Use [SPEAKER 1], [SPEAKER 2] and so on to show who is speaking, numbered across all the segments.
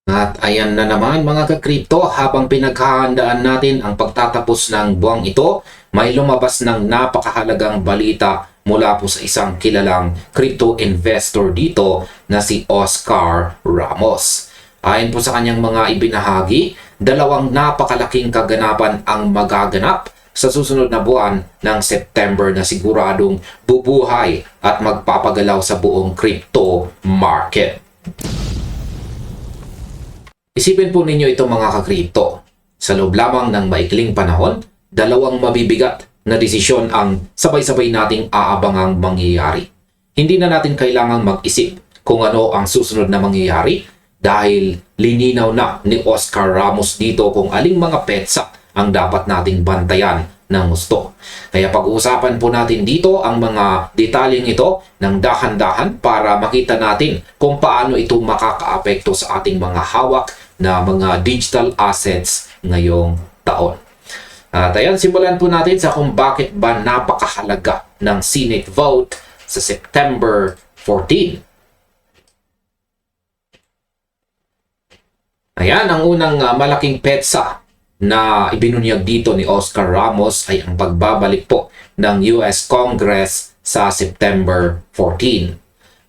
[SPEAKER 1] At ayan na naman mga ka-crypto, habang pinaghahandaan natin ang pagtatapos ng buwang ito, may lumabas ng napakahalagang balita mula po sa isang kilalang crypto investor dito na si Oscar Ramos. Ayon po sa kanyang mga ibinahagi, dalawang napakalaking kaganapan ang magaganap sa susunod na buwan ng September na siguradong bubuhay at magpapagalaw sa buong crypto market. Isipin po ninyo ito mga ka-crypto. Sa loob lamang ng maikling panahon, dalawang mabibigat na desisyon ang sabay-sabay nating aabangang mangyayari. Hindi na natin kailangang mag-isip kung ano ang susunod na mangyayari dahil lininaw na ni Oscar Ramos dito kung aling mga petsa ang dapat nating bantayan ng gusto. Kaya pag-uusapan po natin dito ang mga detalyeng ito ng dahan-dahan para makita natin kung paano ito makakaapekto sa ating mga hawak na mga digital assets ngayong taon. At ayan, simulan po natin sa kung bakit ba napakahalaga ng Senate vote sa September 14. Ayan, ang unang malaking petsa na ibinunyag dito ni Oscar Ramos ay ang pagbabalik po ng US Congress sa September 14.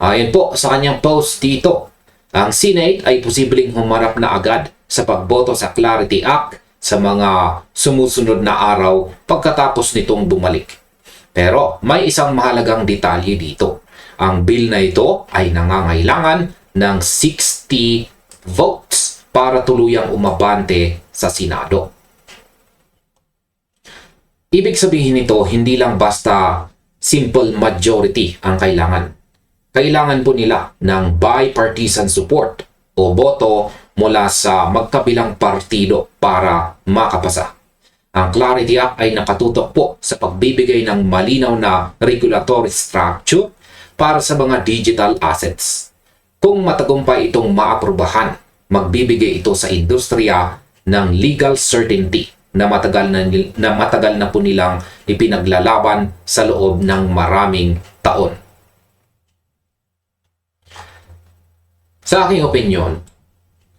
[SPEAKER 1] Ayan po sa kanyang post dito. Ang Senate ay posibleng humarap na agad sa pagboto sa Clarity Act sa mga sumusunod na araw pagkatapos nitong bumalik. Pero may isang mahalagang detalye dito. Ang bill na ito ay nangangailangan ng 60 votes para tuluyang umabante sa Senado. Ibig sabihin nito, hindi lang basta simple majority ang kailangan. Kailangan po nila ng bipartisan support o boto mula sa magkabilang partido para makapasa. Ang Clarity Act ay nakatutok po sa pagbibigay ng malinaw na regulatory structure para sa mga digital assets. Kung matagumpay itong maaprubahan, magbibigay ito sa industriya ng legal certainty na matagal na po nilang ipinaglalaban sa loob ng maraming taon. Sa aking opinyon,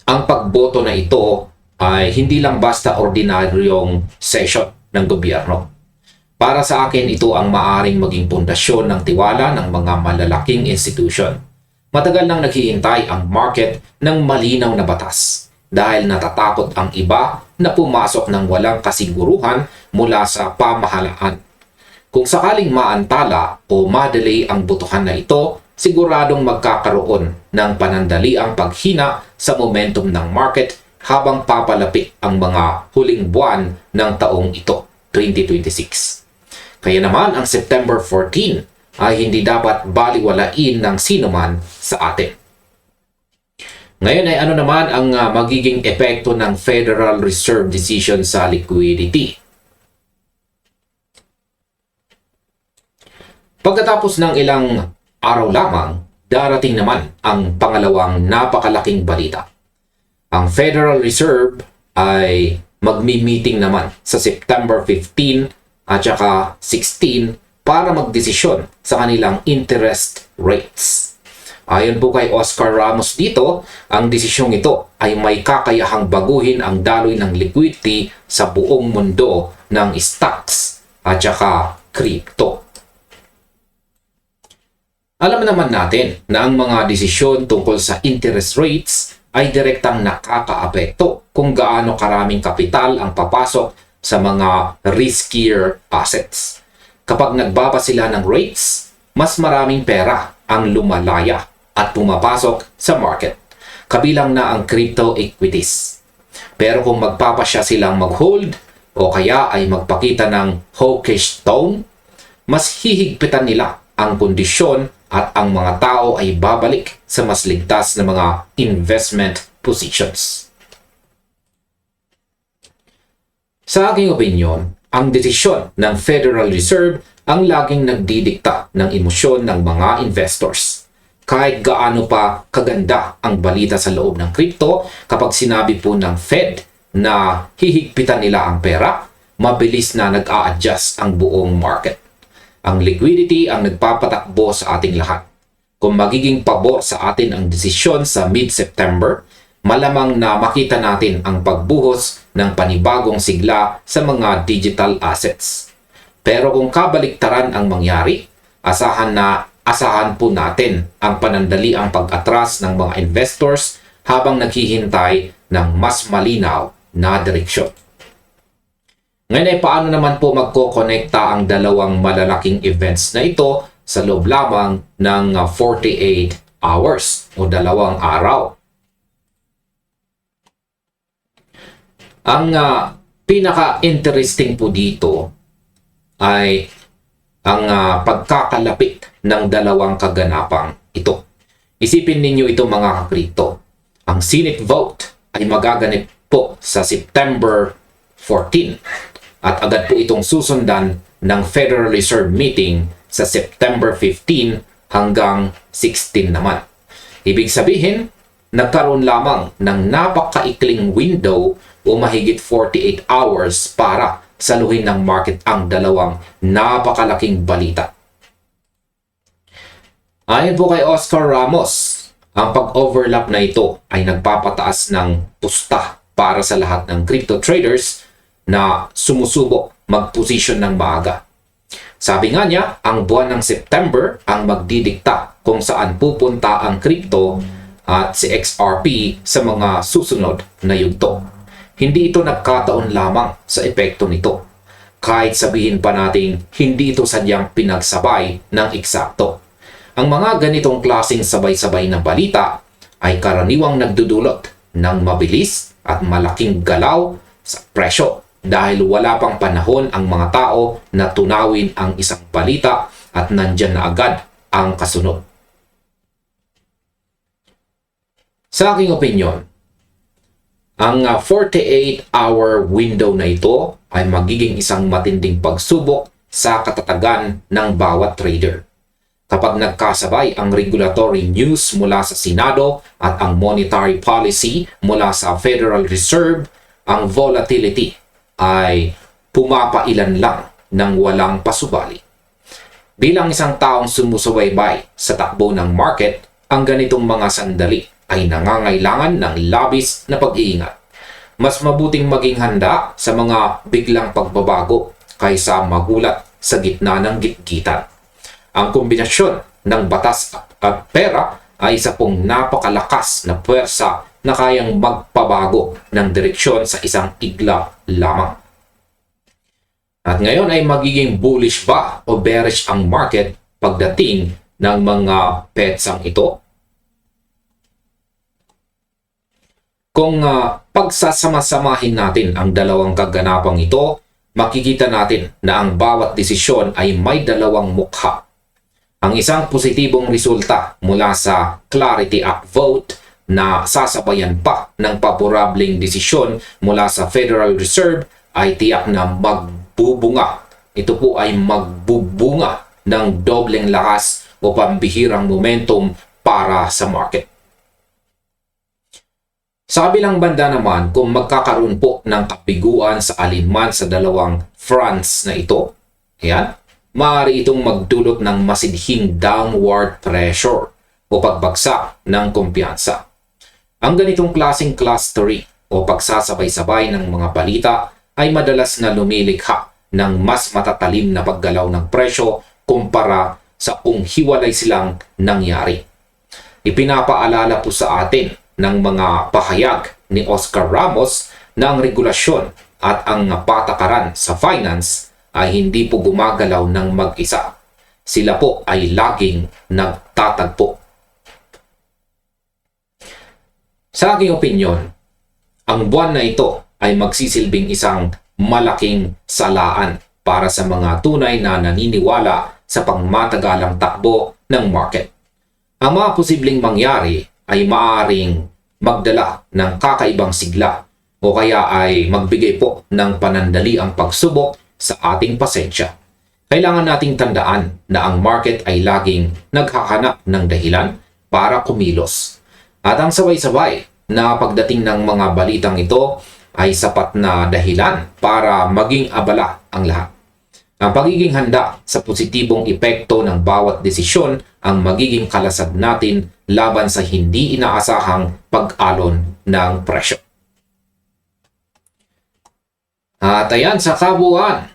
[SPEAKER 1] ang pagboto na ito ay hindi lang basta ordinaryong session ng gobyerno. Para sa akin, ito ang maaring maging pundasyon ng tiwala ng mga malalaking institusyon. Matagal nang naghihintay ang market ng malinaw na batas dahil natatakot ang iba na pumasok ng walang kasiguruhan mula sa pamahalaan. Kung sakaling maantala o madelay ang botohan na ito, siguradong magkakaroon ng panandaliang paghina sa momentum ng market habang papalapit ang mga huling buwan ng taong ito, 2026. Kaya naman ang September 14 ay hindi dapat baliwalain ng sinuman sa atin. Ngayon ay ano naman ang magiging epekto ng Federal Reserve decision sa liquidity? Pagkatapos ng ilang araw lamang, darating naman ang pangalawang napakalaking balita. Ang Federal Reserve ay magmi-meeting naman sa September 15 at saka 16 para magdesisyon sa kanilang interest rates. Ayon po kay Oscar Ramos dito, ang desisyong ito ay may kakayahang baguhin ang daloy ng liquidity sa buong mundo ng stocks at saka crypto. Alam naman natin na ang mga desisyon tungkol sa interest rates ay direktang nakakaapekto kung gaano karaming kapital ang papasok sa mga riskier assets. Kapag nagbaba sila ng rates, mas maraming pera ang lumalaya at pumapasok sa market, kabilang na ang crypto equities. Pero kung magpapasya silang mag-hold o kaya ay magpakita ng hawkish tone, mas hihigpitan nila ang kondisyon at ang mga tao ay babalik sa mas ligtas na mga investment positions. Sa aking opinyon, ang desisyon ng Federal Reserve ang laging nagdidikta ng emosyon ng mga investors. Kahit gaano pa kaganda ang balita sa loob ng crypto, kapag sinabi po ng Fed na hihigpitan nila ang pera, mabilis na nag-a-adjust ang buong market. Ang liquidity ang nagpapatakbo sa ating lahat. Kung magiging pabor sa atin ang desisyon sa mid-September, malamang na makita natin ang pagbuhos ng panibagong sigla sa mga digital assets. Pero kung kabaliktaran ang mangyari, asahan po natin ang panandaliang pag-atras ng mga investors habang naghihintay ng mas malinaw na direksyon. Ngayon ay paano naman po magkokonekta ang dalawang malalaking events na ito sa loob lamang ng 48 hours o 2 araw? Ang pinaka-interesting po dito ay ang pagkakalapit ng dalawang kaganapang ito. Isipin ninyo ito mga kakripto. Ang Senate vote ay magaganap po sa September 14 at agad po itong susundan ng Federal Reserve meeting sa September 15 hanggang 16 naman. Ibig sabihin, nagkaroon lamang ng napakaikling window o mahigit 48 hours para saluhin ng market ang dalawang napakalaking balita. Ayon po kay Oscar Ramos, ang pag-overlap na ito ay nagpapataas ng pusta para sa lahat ng crypto traders na sumusubok mag-position ng maaga. Sabi nga niya, ang buwan ng September ang magdidikta kung saan pupunta ang crypto at si XRP sa mga susunod na yugto. Hindi ito nagkataon lamang sa epekto nito. Kahit sabihin pa natin hindi ito sadyang pinagsabay ng eksakto. Ang mga ganitong klaseng sabay-sabay na balita ay karaniwang nagdudulot ng mabilis at malaking galaw sa presyo dahil wala pang panahon ang mga tao na tunawin ang isang balita at nandyan na agad ang kasunod. Sa aking opinyon, ang 48-hour window na ito ay magiging isang matinding pagsubok sa katatagan ng bawat trader. Kapag nagkasabay ang regulatory news mula sa Senado at ang monetary policy mula sa Federal Reserve, ang volatility ay pumapailan lang ng walang pasubali. Bilang isang taong sumusubaybay sa takbo ng market, ang ganitong mga sandali ay nangangailangan ng labis na pag-iingat. Mas mabuting maging handa sa mga biglang pagbabago kaysa magulat sa gitna ng gitgitan. Ang kombinasyon ng batas at pera ay isa pong napakalakas na puwersa na kayang magpabago ng direksyon sa isang igla lamang. At ngayon ay magiging bullish ba o bearish ang market pagdating ng mga petsang ito? Kung pagsasama-samahin natin ang dalawang kaganapang ito, makikita natin na ang bawat desisyon ay may dalawang mukha. Ang isang positibong resulta mula sa Clarity Act vote na sasabayan pa ng paborableng desisyon mula sa Federal Reserve ay tiyak na magbubunga. Ito po ay magbubunga ng dobleng lakas o pambihirang momentum para sa market. Sa kabilang banda naman, kung magkakaroon po ng kapiguan sa alinman sa dalawang fronts na ito, maaari itong magdulot ng masidhing downward pressure o pagbagsak ng kumpiyansa. Ang ganitong klaseng clustering o pagsasabay-sabay ng mga balita ay madalas na lumilikha ng mas matatalim na paggalaw ng presyo kumpara sa kung hiwalay silang nangyari. Ipinapaalala po sa atin ng mga pahayag ni Oscar Ramos na ang regulasyon at ang patakaran sa finance ay hindi po gumagalaw ng mag-isa. Sila po ay laging nagtatagpo. Sa aking opinyon, ang buwan na ito ay magsisilbing isang malaking salaan para sa mga tunay na naniniwala sa pangmatagalang takbo ng market. Ang mga posibleng mangyari ay maaaring magdala ng kakaibang sigla o kaya ay magbigay po ng panandaliang pagsubok sa ating pasensya. Kailangan nating tandaan na ang market ay laging naghahanap ng dahilan para kumilos. At ang sabay-sabay na pagdating ng mga balitang ito ay sapat na dahilan para maging abala ang lahat. Ang pagiging handa sa positibong epekto ng bawat desisyon ang magiging kalasag natin laban sa hindi inaasahang pag-alon ng presyo. At ayan, sa kabuuan,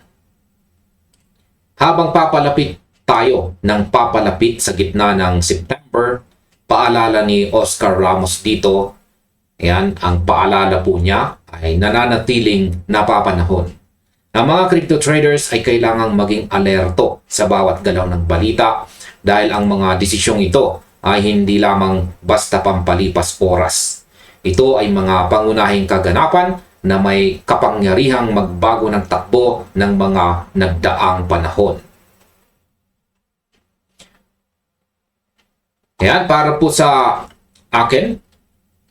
[SPEAKER 1] habang papalapit tayo ng papalapit sa gitna ng September, paalala ni Oscar Ramos dito, ayan, ang paalala po niya ay nananatiling napapanahon. Ang mga crypto traders ay kailangang maging alerto sa bawat galaw ng balita dahil ang mga desisyong ito ay hindi lamang basta pampalipas oras. Ito ay mga pangunahing kaganapan na may kapangyarihang magbago ng takbo ng mga nagdaang panahon. Ayan, para po sa akin,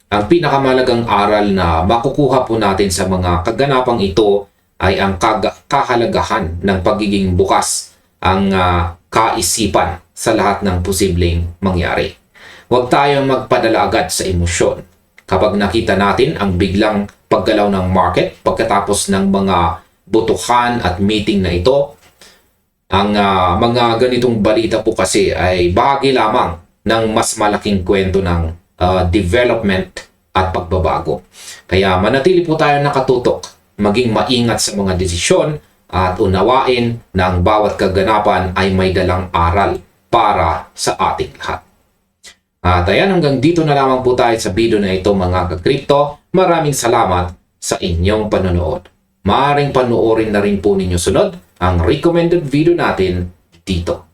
[SPEAKER 1] ang pinakamalagang aral na makukuha po natin sa mga kaganapang ito ay ang kahalagahan ng pagiging bukas ang kaisipan sa lahat ng posibleng mangyari. Huwag tayong magpadala agad sa emosyon. Kapag nakita natin ang biglang paggalaw ng market pagkatapos ng mga butukan at meeting na ito, ang mga ganitong balita po kasi ay bahagi lamang ng mas malaking kwento ng development at pagbabago. Kaya manatili po tayo nakatutok, maging maingat sa mga desisyon at unawain na ang bawat kaganapan ay may dalang aral para sa ating lahat. At ayan, hanggang dito na lamang po tayo sa video na ito mga ka-crypto. Maraming salamat sa inyong panonood. Maaaring panoorin na rin po ninyo sunod ang recommended video natin dito.